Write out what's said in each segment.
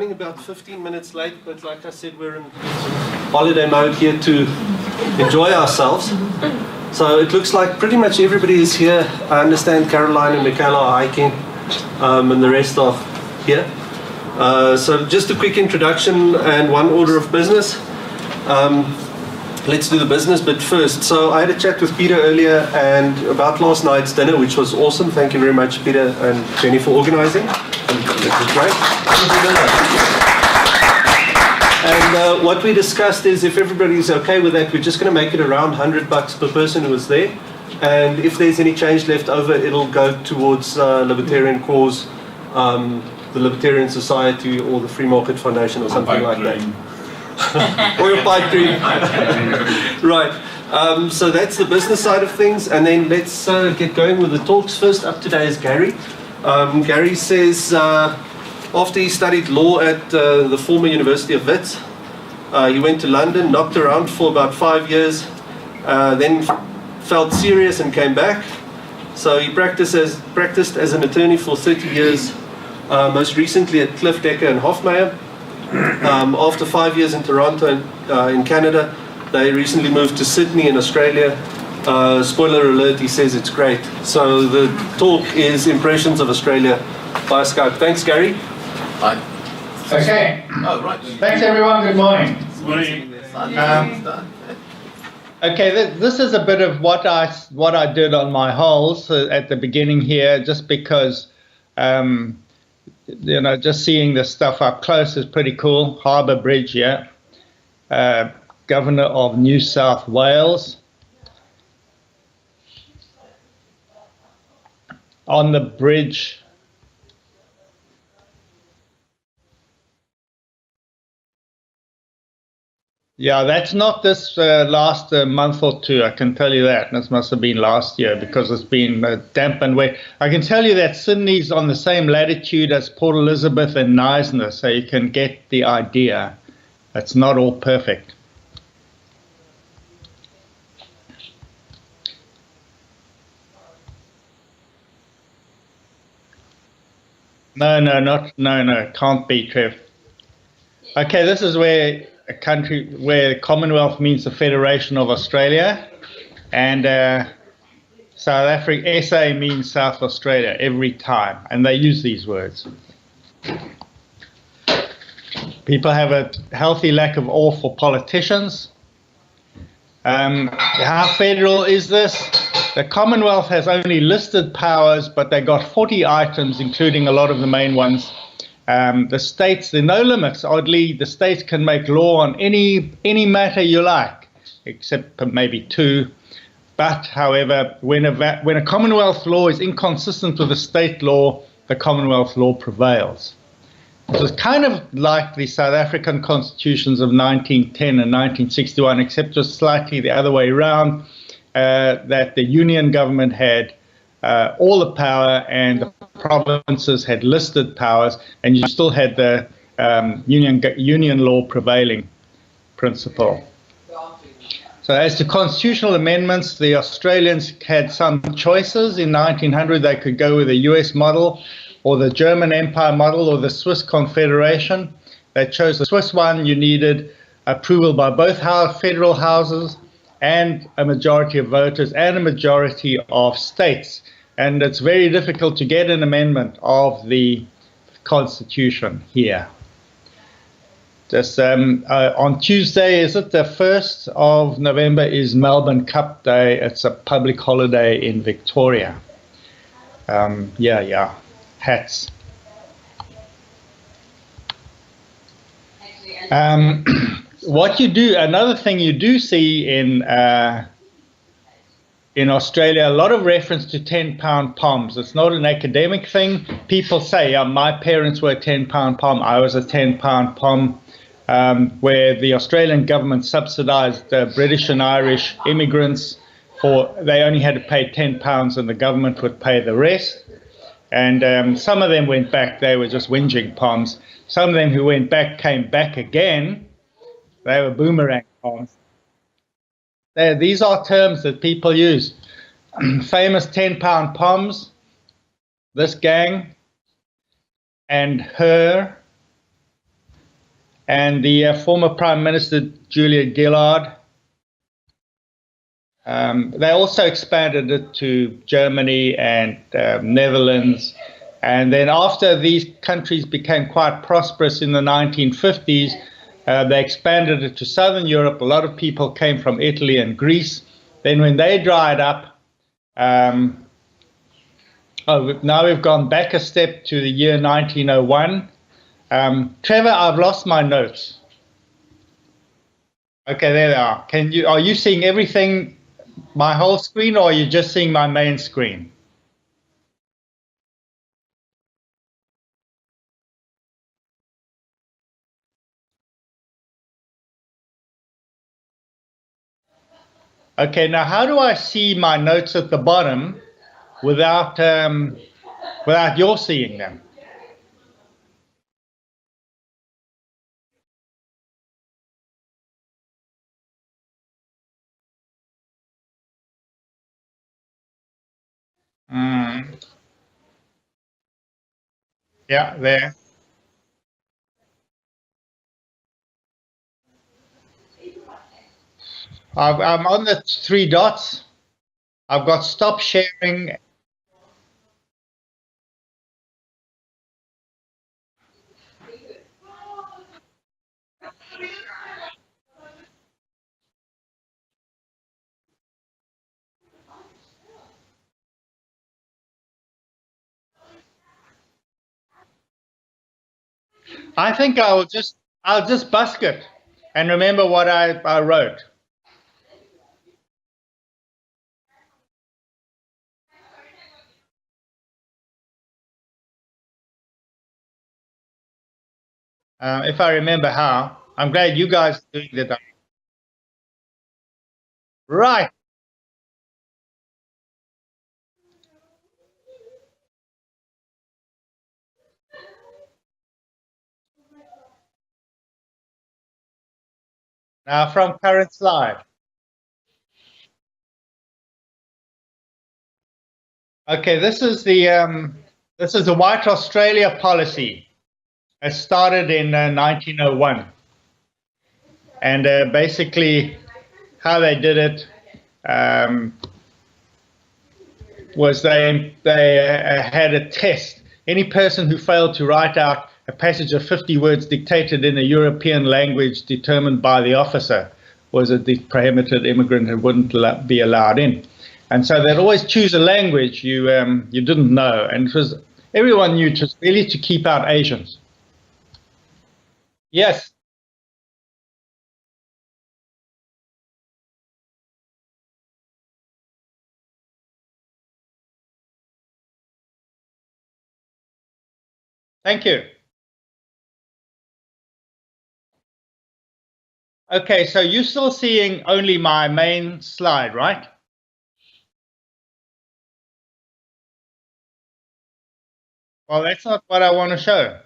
About 15 minutes late, but like I said, we're in holiday mode here to enjoy ourselves. So it looks like pretty much everybody is here. I understand Caroline and Michaela are hiking, and the rest are here. So just a quick introduction and one order of business. Let's do the business bit first. So I had a chat with Peter earlier and about last night's dinner, which was awesome. Thank you very much, Peter and Jenny, for organizing. It was great. And what we discussed is, if everybody's okay with that, we're just going to make it around $100 per person who was there. And if there's any change left over, it'll go towards Libertarian cause, the Libertarian Society, or the Free Market Foundation, or something like that. Or your pipe dream. Right. So that's the business side of things. And then let's get going with the talks. First up today is Gary. Gary says, after he studied law at the former University of Wits, he went to London, knocked around for about 5 years, then felt serious and came back. So he practiced as an attorney for 30 years, most recently at Cliff Decker and Hofmeyer. After 5 years in Toronto in Canada, they recently moved to Sydney in Australia. Spoiler alert, he says it's great. So the talk is Impressions of Australia by Skype. Thanks, Gary. Hi. Okay. Oh, right. Thanks, everyone. Good morning. Okay, this is a bit of what I did on my holes at the beginning here, just because, just seeing this stuff up close is pretty cool. Harbour Bridge, yeah. Governor of New South Wales. On the bridge. Yeah, that's not this last month or two, I can tell you that. This must have been last year because it's been damp and wet. I can tell you that Sydney's on the same latitude as Port Elizabeth and Knysna, so you can get the idea. It's not all perfect. No, can't be, Trev. Okay, this is where a country where Commonwealth means the Federation of Australia, and South Africa, SA means South Australia every time, and they use these words. People have a healthy lack of awe for politicians. How federal is this? The Commonwealth has only listed powers, but they got 40 items, including a lot of the main ones. The states, there are no limits. Oddly, the states can make law on any matter you like, except maybe two. But, however, when a Commonwealth law is inconsistent with a state law, the Commonwealth law prevails. It was kind of like the South African constitutions of 1910 and 1961, except just slightly the other way around, that the Union government had all the power and the provinces had listed powers, and you still had the union law prevailing principle. So as to constitutional amendments, the Australians had some choices. In 1900, they could go with the US model, or the German Empire model, or the Swiss Confederation. They chose the Swiss one. You needed approval by both federal houses and a majority of voters and a majority of states. And it's very difficult to get an amendment of the Constitution here. Just on Tuesday, is it the 1st of November, is Melbourne Cup Day. It's a public holiday in Victoria. Hats. What you do, another thing you do see in Australia, a lot of reference to 10-pound poms. It's not an academic thing. People say, my parents were a 10-pound pom, I was a 10-pound pom, where the Australian government subsidized British and Irish immigrants they only had to pay 10 pounds and the government would pay the rest. And some of them went back, they were just whinging poms. Some of them who went back came back again, they were boomerang poms. These are terms that people use. Famous 10-pound poms, this gang, and her, and the former Prime Minister Julia Gillard. They also expanded it to Germany and Netherlands. And then after these countries became quite prosperous in the 1950s, they expanded it to Southern Europe. A lot of people came from Italy and Greece. Then when they dried up, now we've gone back a step to the year 1901. Trevor, I've lost my notes. Okay, there they are. Are you seeing everything, my whole screen, or are you just seeing my main screen? Okay, now how do I see my notes at the bottom without your seeing them? Yeah, there. I'm on the three dots. I've got stop sharing. I think I'll just busk it and remember what I wrote. If I remember how. I'm glad you guys are doing that. Right. Now from current slide. Okay, this is the White Australia policy. It started in 1901, and basically how they did it was they had a test. Any person who failed to write out a passage of 50 words dictated in a European language determined by the officer was a prohibited immigrant and wouldn't be allowed in. And so they'd always choose a language you didn't know, and everyone knew just really to keep out Asians. Yes. Thank you. Okay, so you're still seeing only my main slide, right? Well, that's not what I want to show.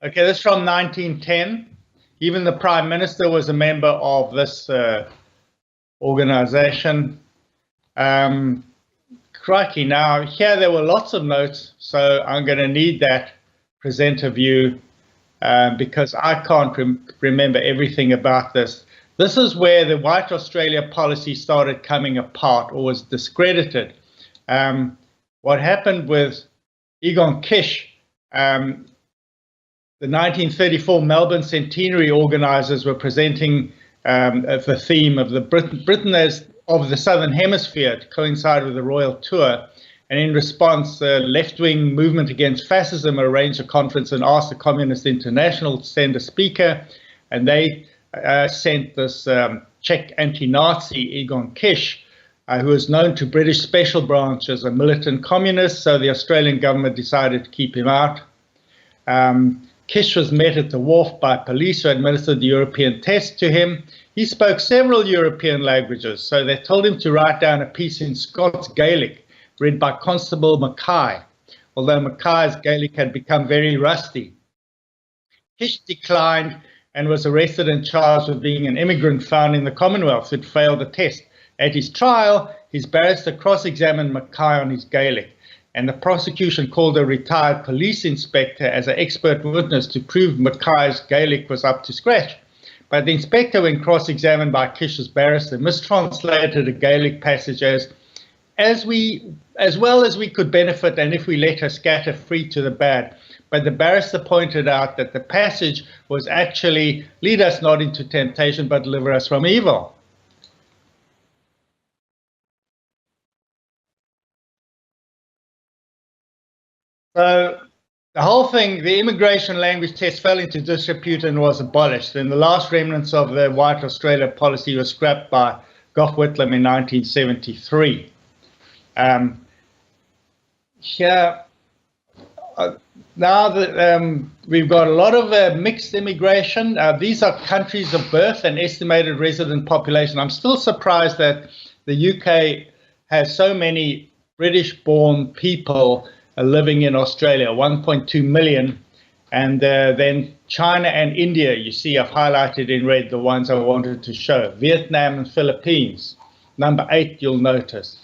Okay, this is from 1910. Even the Prime Minister was a member of this organization. Crikey, now here there were lots of notes, so I'm going to need that presenter view because I can't remember everything about this. This is where the White Australia policy started coming apart or was discredited. What happened with Egon Kisch, the 1934 Melbourne Centenary organisers were presenting the theme of the Britain as of the Southern Hemisphere to coincide with the Royal Tour. And in response, the left-wing movement against fascism arranged a conference and asked the Communist International to send a speaker. And they sent this Czech anti-Nazi, Egon Kisch, who was known to British special branch as a militant communist. So the Australian government decided to keep him out. Kisch was met at the wharf by police who administered the European test to him. He spoke several European languages, so they told him to write down a piece in Scots Gaelic, read by Constable Mackay, although Mackay's Gaelic had become very rusty. Kisch declined and was arrested and charged with being an immigrant found in the Commonwealth who'd failed the test. At his trial, his barrister cross-examined Mackay on his Gaelic, and the prosecution called a retired police inspector as an expert witness to prove Mackay's Gaelic was up to scratch. But the inspector, when cross-examined by Kish's barrister, mistranslated a Gaelic passage as well as we could benefit, and if we let her scatter free to the bad. But the barrister pointed out that the passage was actually, lead us not into temptation, but deliver us from evil. So the whole thing, the immigration language test fell into disrepute and was abolished. And the last remnants of the White Australia policy was scrapped by Gough Whitlam in 1973. Here, now that we've got a lot of mixed immigration, these are countries of birth and estimated resident population. I'm still surprised that the UK has so many British-born people living in Australia, 1.2 million, and then China and India, you see I've highlighted in red the ones I wanted to show. Vietnam and Philippines, number 8 you'll notice,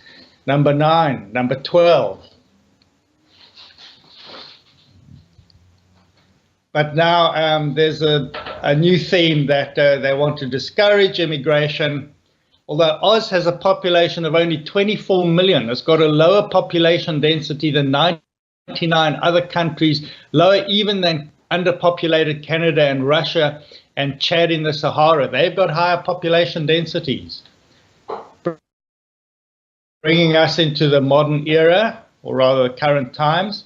number 9, number 12. But now there's a new theme that they want to discourage immigration. Although Oz has a population of only 24 million, it's got a lower population density than 99 other countries, lower even than underpopulated Canada and Russia and Chad in the Sahara. They've got higher population densities. Bringing us into the modern era, or rather current times.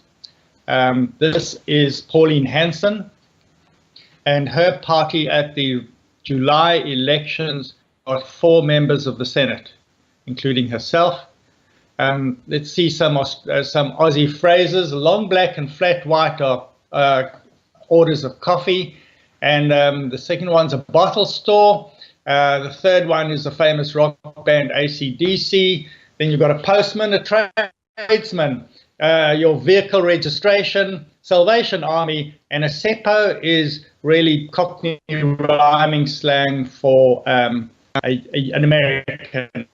This is Pauline Hanson, and her party at the July elections got 4 members of the Senate, including herself. Let's see some Aussie phrases. Long black and flat white are orders of coffee, and the second one's a bottle store. The third one is the famous rock band AC/DC. Then you've got a postman, a tradesman, your vehicle registration, Salvation Army, and a SEPO is really Cockney rhyming slang for an American.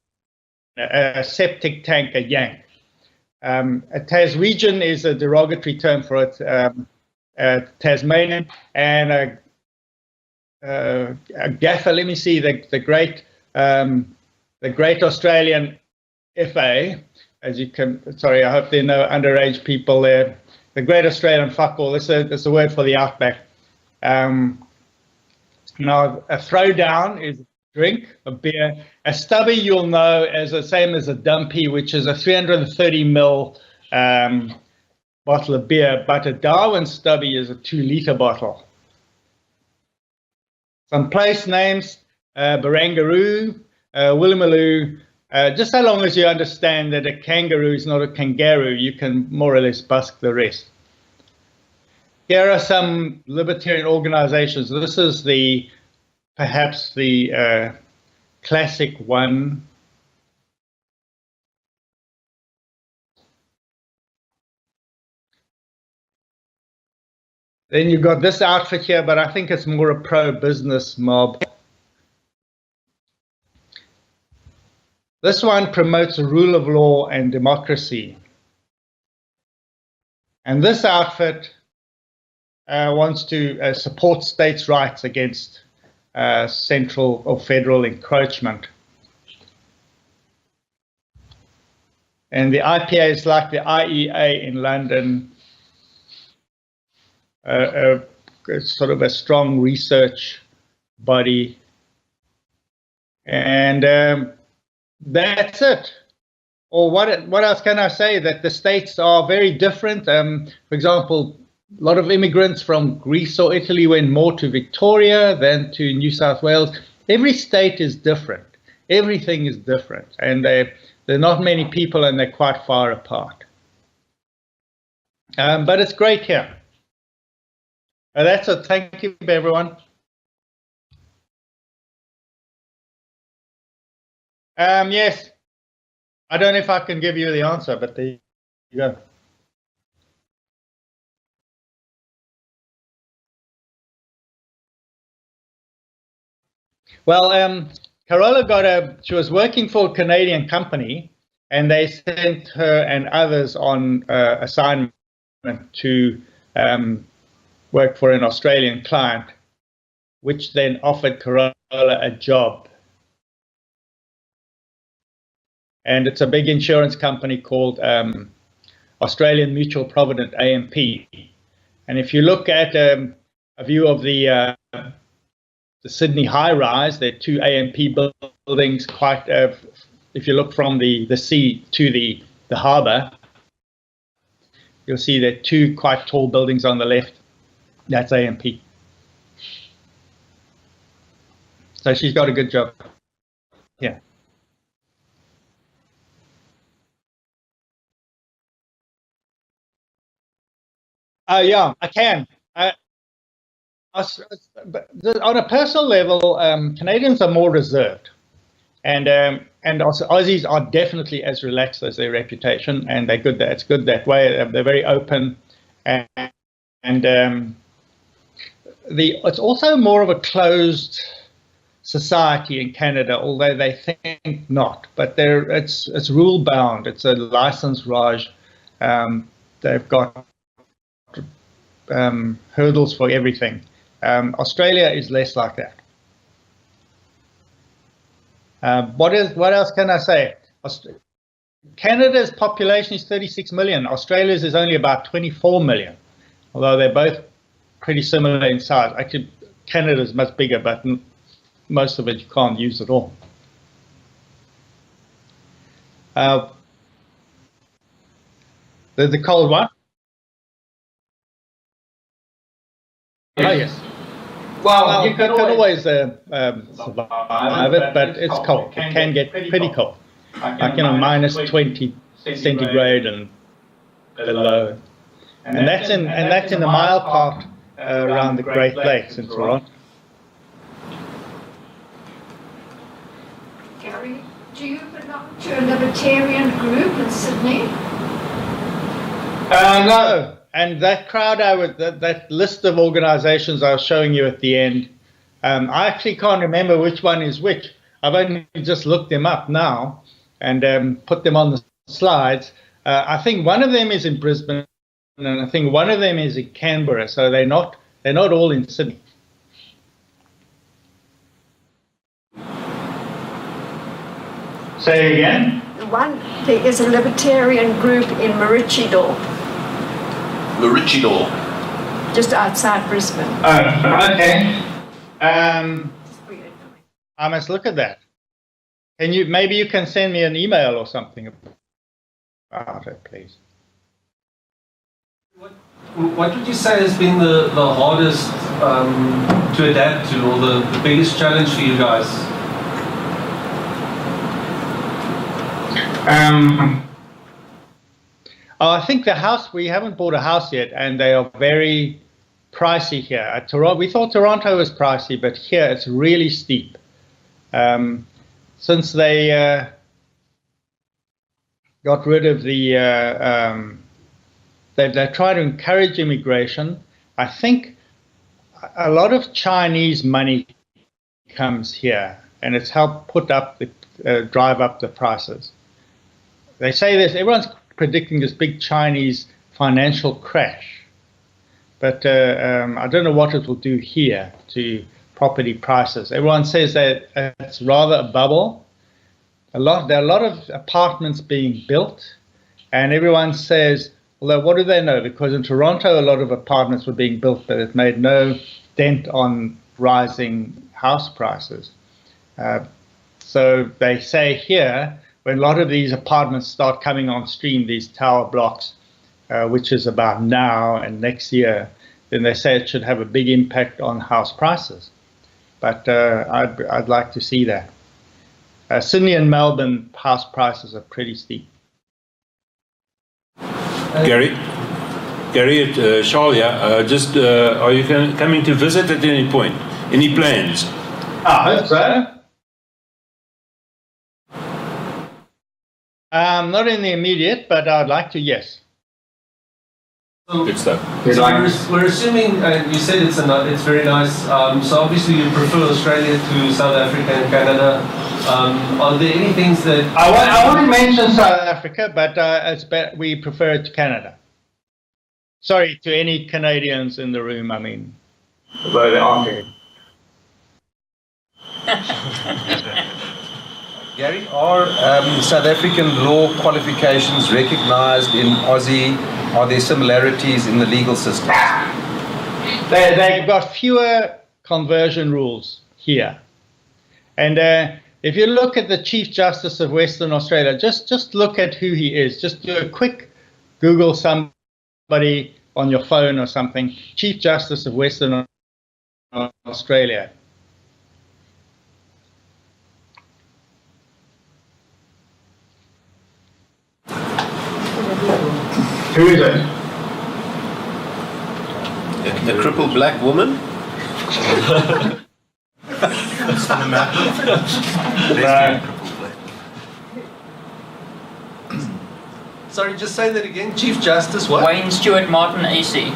A septic tank, a yank. A Taswegian is a derogatory term for it, Tasmanian, and a gaffer. Let me see the great Australian FA. As you can, sorry, I hope there are no underage people there. The Great Australian Fuckall. That's a word for the outback. Now a throwdown is drink, a beer. A stubby you'll know as the same as a dumpy, which is a 330 ml bottle of beer, but a Darwin stubby is a 2-litre bottle. Some place names, Barangaroo, Woolloomooloo. Just so long as you understand that a kangaroo is not a kangaroo, you can more or less busk the rest. Here are some libertarian organizations. This is perhaps the classic one. Then you've got this outfit here, but I think it's more a pro-business mob. This one promotes the rule of law and democracy. And this outfit wants to support states' rights against central or federal encroachment. And the IPA is like the IEA in London, sort of a strong research body. And that's it. Or what else can I say? That the states are very different. For example, a lot of immigrants from Greece or Italy went more to Victoria than to New South Wales. Every state is different. Everything is different. And there are not many people, and they're quite far apart. But it's great here. That's it. Thank you, everyone. Yes. I don't know if I can give you the answer, but there you go. Well, Carola she was working for a Canadian company, and they sent her and others on assignment to work for an Australian client, which then offered Carola a job. And it's a big insurance company called Australian Mutual Provident, AMP. And if you look at a view of the Sydney high rise, there are two AMP buildings quite, if you look from the sea to the harbour, you'll see there are two quite tall buildings on the left. That's AMP. So she's got a good job. Yeah. Yeah, I can. On a personal level, Canadians are more reserved, and also Aussies are definitely as relaxed as their reputation, and they're good. It's good that way. They're very open, and it's also more of a closed society in Canada, although they think not. But it's rule bound. It's a license Raj. They've got hurdles for everything. Australia is less like that. What else can I say? Canada's population is 36 million. Australia's is only about 24 million, although they're both pretty similar in size. Actually, Canada's much bigger, but most of it you can't use at all. The cold one? Oh, yes. Well, you can always survive it, but it's cold. It can get pretty cold, like minus 20 centigrade and below. And that's in the mild part around the Great Lakes in Toronto. Gary, do you belong to a Libertarian group in Sydney? No. And that crowd, that list of organizations I was showing you at the end, I actually can't remember which one is which. I've only just looked them up now and put them on the slides. I think one of them is in Brisbane, and I think one of them is in Canberra. So they're not all in Sydney. Say again? There is a Libertarian group in Maroochydore. Maroochydore. Just outside Brisbane. Oh, okay. I must look at that. Maybe you can send me an email or something about it, please. What would you say has been the hardest to adapt to, or the biggest challenge for you guys? I think the house, we haven't bought a house yet, and they are very pricey here. At Toronto, we thought Toronto was pricey, but here it's really steep. Since they got rid of they try to encourage immigration. I think a lot of Chinese money comes here, and it's helped drive up the prices. They say this, everyone's predicting this big Chinese financial crash, but I don't know what it will do here to property prices. Everyone says that it's rather a bubble. There are a lot of apartments being built, and everyone says, although what do they know? Because in Toronto, a lot of apartments were being built, but it made no dent on rising house prices. So they say here, when a lot of these apartments start coming on stream, these tower blocks, which is about now and next year, then they say it should have a big impact on house prices. But I'd like to see that. Sydney and Melbourne house prices are pretty steep. Gary, Charlia, are you coming to visit at any point? Any plans? I hope so. Not in the immediate, but I'd like to, yes. Good stuff. So we're assuming, and you said it's very nice. So obviously you prefer Australia to South Africa and Canada. Are there any things that I want to mention South Africa, but we prefer it to Canada. Sorry to any Canadians in the room. I mean, although they aren't here. Gary, are South African law qualifications recognized in Aussie? Are there similarities in the legal system? They've got fewer conversion rules here. And if you look at the Chief Justice of Western Australia, just look at who he is. Just do a quick Google somebody on your phone or something. Chief Justice of Western Australia. Who is it? A crippled black woman? Sorry, just say that again. Chief Justice what? Wayne Stewart Martin AC.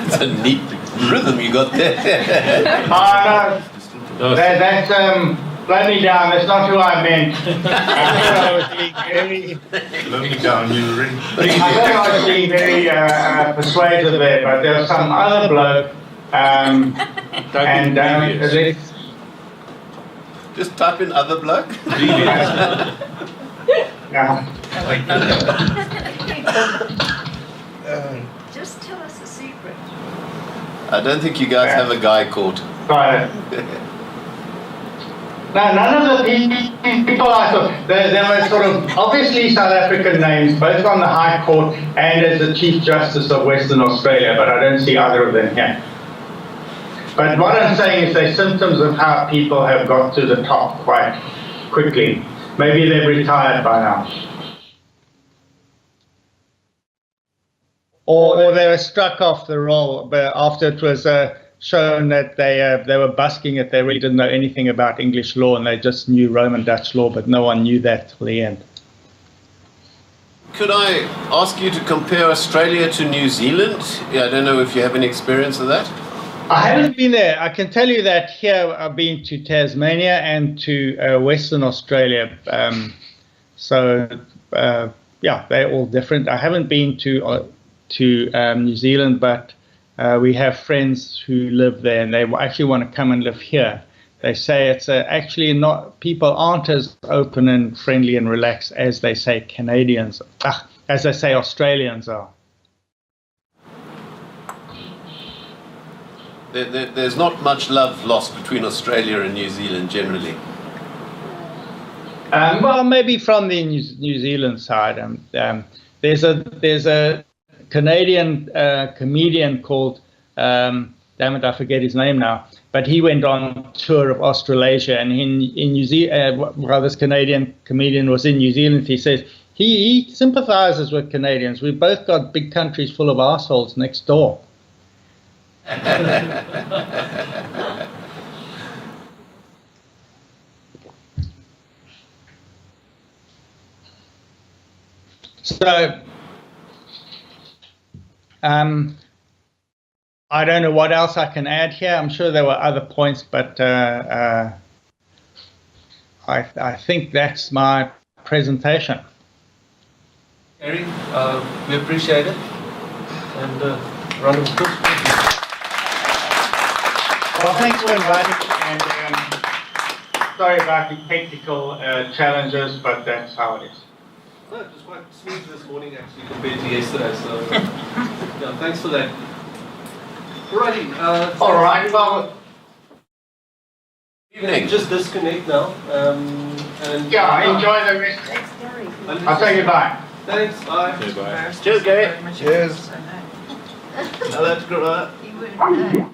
It's a neat rhythm you got there. No. That's let me down. That's not who I meant. Let me down, you ring. I thought I was being very persuasive there, but there was some other bloke. Just type in other bloke. Yeah. Just tell us a secret. I don't think you guys have a guy called. Right. No, none of the people I thought, there were sort of obviously South African names, both on the High Court and as the Chief Justice of Western Australia, but I don't see either of them here. But what I'm saying is they're symptoms of how people have got to the top quite quickly. Maybe they've retired by now. Or they were struck off the roll after it was shown that they were busking it. They really didn't know anything about English law and they just knew Roman Dutch law, but no one knew that till the end. Could I ask you to compare Australia to New Zealand? Yeah, I don't know if you have any experience of that. I haven't been there. I can tell you that here I've been to Tasmania and to Western Australia. Yeah, they're all different. I haven't been to New Zealand, but we have friends who live there and they actually want to come and live here. They say it's actually not, people aren't as open and friendly and relaxed as they say Canadians, as they say Australians are. There's not much love lost between Australia and New Zealand generally. Well, maybe from the New Zealand side. There's a Canadian comedian called, damn it, I forget his name now, but he went on tour of Australasia, and in New Zealand, while this Canadian comedian was in New Zealand, he says he sympathizes with Canadians. We've both got big countries full of assholes next door. So, I don't know what else I can add here. I'm sure there were other points, but I think that's my presentation. Gary, we appreciate it. And round of applause. Well, thanks for inviting me, and sorry about the technical challenges, but that's how it is. No, it was quite smooth this morning actually compared to yesterday, so yeah, thanks for that. Alrighty. All right, well, Evening. Just disconnect now. And yeah, enjoy the rest. Thanks, Gary. I'll say goodbye. Thanks, bye. Okay, bye. Cheers, Gary. Cheers. Hello, Grant. You wouldn't know.